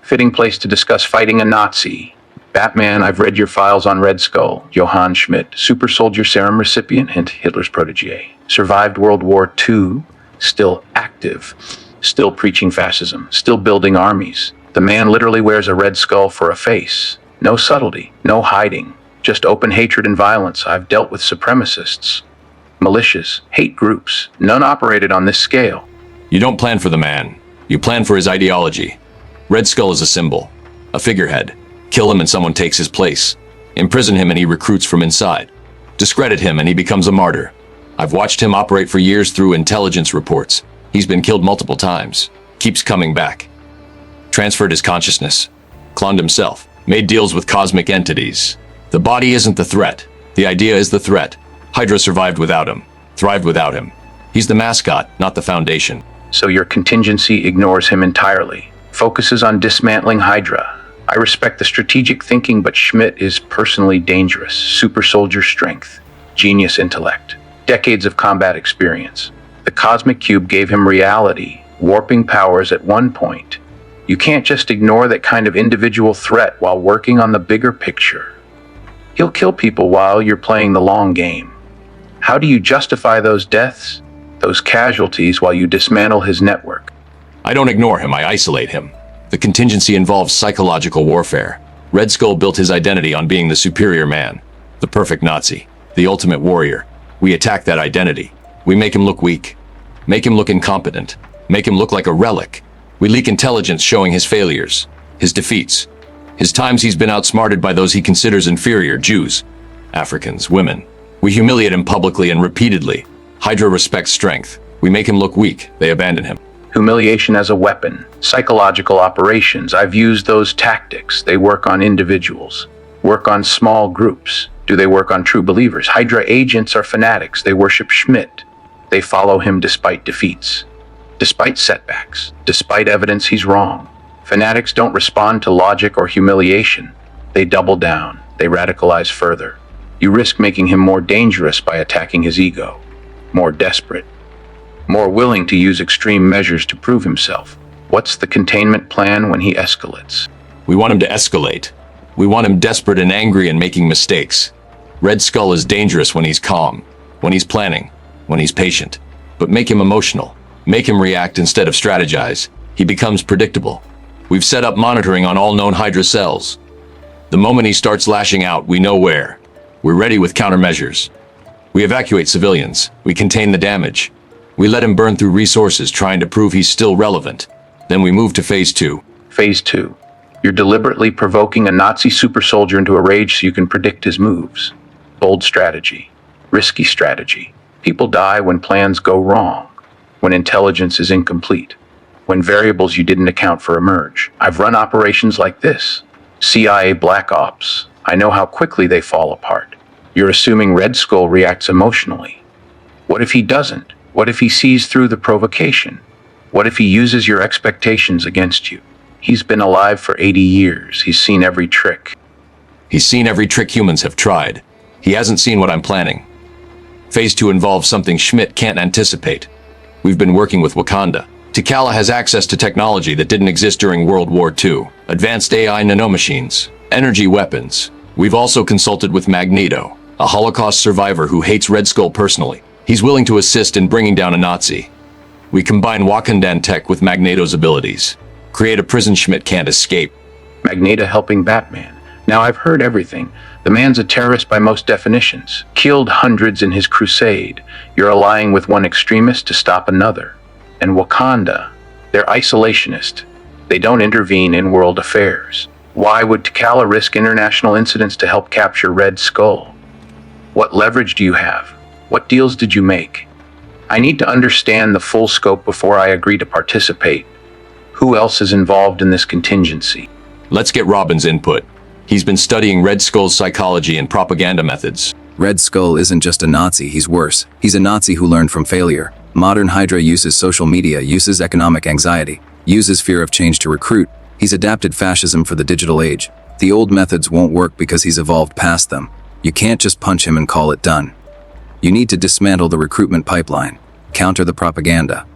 Fitting place to discuss fighting a Nazi. Batman, I've read your files on Red Skull. Johann Schmidt, super soldier serum recipient, hint Hitler's protege. Survived World War II, still active, still preaching fascism, still building armies. The man literally wears a red skull for a face. No subtlety, no hiding, just open hatred and violence. I've dealt with supremacists, militias, hate groups. None operated on this scale. You don't plan for the man. You plan for his ideology. Red Skull is a symbol, a figurehead. Kill him and someone takes his place. Imprison him and he recruits from inside. Discredit him and he becomes a martyr. I've watched him operate for years through intelligence reports. He's been killed multiple times. Keeps coming back. Transferred his consciousness. Cloned himself. Made deals with cosmic entities. The body isn't the threat. The idea is the threat. Hydra survived without him. Thrived without him. He's the mascot, not the foundation. So your contingency ignores him entirely. Focuses on dismantling Hydra. I respect the strategic thinking, but Schmidt is personally dangerous. Super soldier strength. Genius intellect. Decades of combat experience. The cosmic cube gave him reality, warping powers at one point. You can't just ignore that kind of individual threat while working on the bigger picture. He'll kill people while you're playing the long game. How do you justify those deaths, those casualties, while you dismantle his network? I don't ignore him, I isolate him. The contingency involves psychological warfare. Red Skull built his identity on being the superior man, the perfect Nazi, the ultimate warrior. We attack that identity. We make him look weak, make him look incompetent, make him look like a relic. We leak intelligence showing his failures, his defeats, his times he's been outsmarted by those he considers inferior, Jews, Africans, women. We humiliate him publicly and repeatedly. Hydra respects strength. We make him look weak. They abandon him. Humiliation as a weapon, psychological operations. I've used those tactics. They work on individuals, work on small groups. Do they work on true believers? Hydra agents are fanatics. They worship Schmidt. They follow him despite defeats, despite setbacks, despite evidence he's wrong. Fanatics don't respond to logic or humiliation. They double down. They radicalize further. You risk making him more dangerous by attacking his ego, more desperate, more willing to use extreme measures to prove himself. What's the containment plan when he escalates? We want him to escalate. We want him desperate and angry and making mistakes. Red Skull is dangerous when he's calm, when he's planning, when he's patient. But make him emotional. Make him react instead of strategize. He becomes predictable. We've set up monitoring on all known Hydra cells. The moment he starts lashing out, we know where. We're ready with countermeasures. We evacuate civilians. We contain the damage. We let him burn through resources trying to prove he's still relevant. Then we move to Phase 2. Phase 2. You're deliberately provoking a Nazi super soldier into a rage so you can predict his moves. Bold strategy. Risky strategy. People die when plans go wrong. When intelligence is incomplete. When variables you didn't account for emerge. I've run operations like this. CIA Black Ops. I know how quickly they fall apart. You're assuming Red Skull reacts emotionally. What if he doesn't? What if he sees through the provocation? What if he uses your expectations against you? He's been alive for 80 years. He's seen every trick. He's seen every trick humans have tried. He hasn't seen what I'm planning. Phase 2 involves something Schmidt can't anticipate. We've been working with Wakanda. T'Challa has access to technology that didn't exist during World War II. Advanced AI nanomachines, energy weapons. We've also consulted with Magneto, a Holocaust survivor who hates Red Skull personally. He's willing to assist in bringing down a Nazi. We combine Wakandan tech with Magneto's abilities. Create a prison Schmidt can't escape. Magneto helping Batman. Now I've heard everything. The man's a terrorist by most definitions. Killed hundreds in his crusade. You're allying with one extremist to stop another. And Wakanda, they're isolationist. They don't intervene in world affairs. Why would T'Challa risk international incidents to help capture Red Skull? What leverage do you have? What deals did you make? I need to understand the full scope before I agree to participate. Who else is involved in this contingency? Let's get Robin's input. He's been studying Red Skull's psychology and propaganda methods. Red Skull isn't just a Nazi, he's worse. He's a Nazi who learned from failure. Modern Hydra uses social media, uses economic anxiety, uses fear of change to recruit. He's adapted fascism for the digital age. The old methods won't work because he's evolved past them. You can't just punch him and call it done. You need to dismantle the recruitment pipeline, counter the propaganda,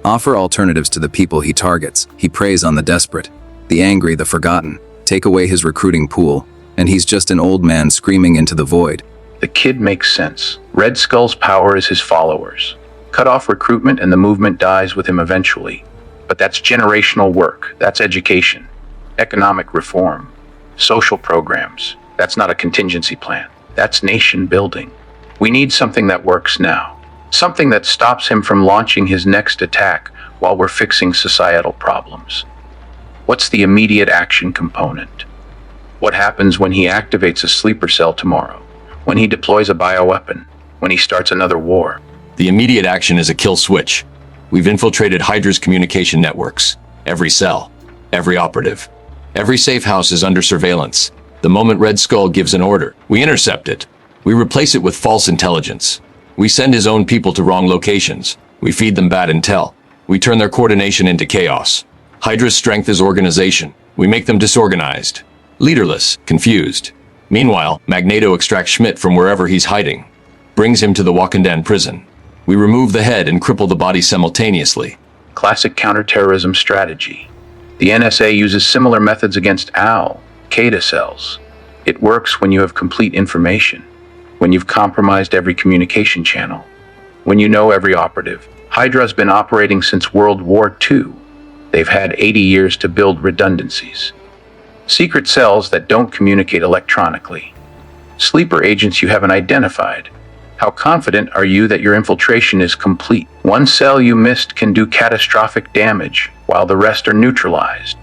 offer alternatives to the people he targets. He preys on the desperate. the angry, the forgotten. Take away his recruiting pool, and he's just an old man screaming into the void. The kid makes sense. Red Skull's power is his followers. Cut off recruitment and the movement dies with him eventually. But that's generational work. That's education. Economic reform. Social programs. That's not a contingency plan. That's nation building. We need something that works now. Something that stops him from launching his next attack while we're fixing societal problems. What's the immediate action component? What happens when he activates a sleeper cell tomorrow? When he deploys a bioweapon? When he starts another war? The immediate action is a kill switch. We've infiltrated Hydra's communication networks. Every cell, every operative, every safe house is under surveillance. The moment Red Skull gives an order, we intercept it. We replace it with false intelligence. We send his own people to wrong locations. We feed them bad intel. We turn their coordination into chaos. Hydra's strength is organization. We make them disorganized, leaderless, confused. Meanwhile, Magneto extracts Schmidt from wherever he's hiding, brings him to the Wakandan prison. We remove the head and cripple the body simultaneously. Classic counterterrorism strategy. The NSA uses similar methods against Al-Qaeda cells. It works when you have complete information, when you've compromised every communication channel, when you know every operative. Hydra's been operating since World War II. They've had 80 years to build redundancies. Secret cells that don't communicate electronically. Sleeper agents you haven't identified. How confident are you that your infiltration is complete? One cell you missed can do catastrophic damage, while the rest are neutralized.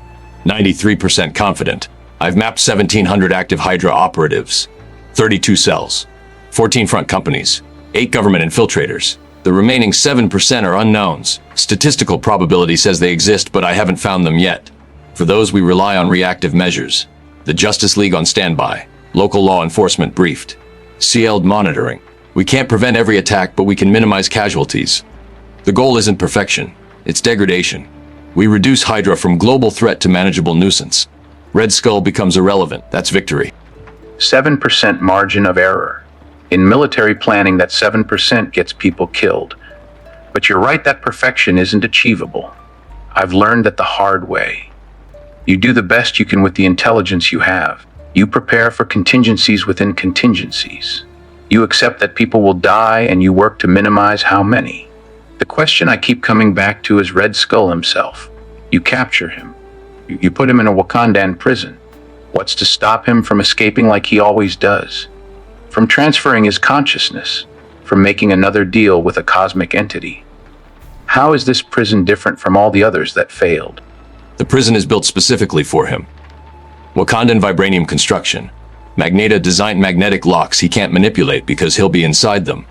93% confident. I've mapped 1,700 active Hydra operatives, 32 cells, 14 front companies, 8 government infiltrators. The remaining 7% are unknowns. Statistical probability says they exist, but I haven't found them yet. For those, we rely on reactive measures. The Justice League on standby, local law enforcement briefed, CL'd monitoring. We can't prevent every attack, but we can minimize casualties. The goal isn't perfection, it's degradation. We reduce Hydra from global threat to manageable nuisance. Red Skull becomes irrelevant. That's victory. 7% margin of error. In military planning, that 7% gets people killed. But you're right that perfection isn't achievable. I've learned that the hard way. You do the best you can with the intelligence you have. You prepare for contingencies within contingencies. You accept that people will die and you work to minimize how many. The question I keep coming back to is Red Skull himself. You capture him. You put him in a Wakandan prison. What's to stop him from escaping like he always does? From transferring his consciousness? From making another deal with a cosmic entity? How is this prison different from all the others that failed? The prison is built specifically for him. Wakandan vibranium construction. Magneto designed magnetic locks he can't manipulate because he'll be inside them.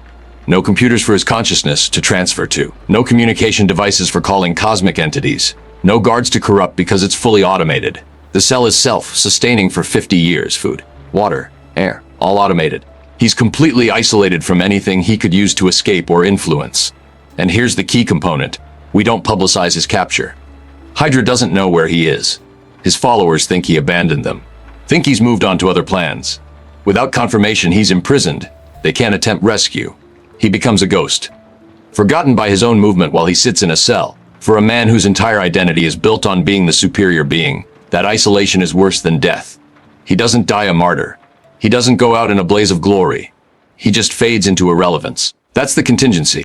No computers for his consciousness to transfer to. No communication devices for calling cosmic entities. No guards to corrupt because it's fully automated. The cell is self-sustaining for 50 years. Food, water, air, all automated. He's completely isolated from anything he could use to escape or influence. And here's the key component. We don't publicize his capture. Hydra doesn't know where he is. His followers think he abandoned them. Think he's moved on to other plans. Without confirmation he's imprisoned, they can't attempt rescue. He becomes a ghost. Forgotten by his own movement while he sits in a cell. For a man whose entire identity is built on being the superior being, that isolation is worse than death. He doesn't die a martyr. He doesn't go out in a blaze of glory. He just fades into irrelevance. That's the contingency.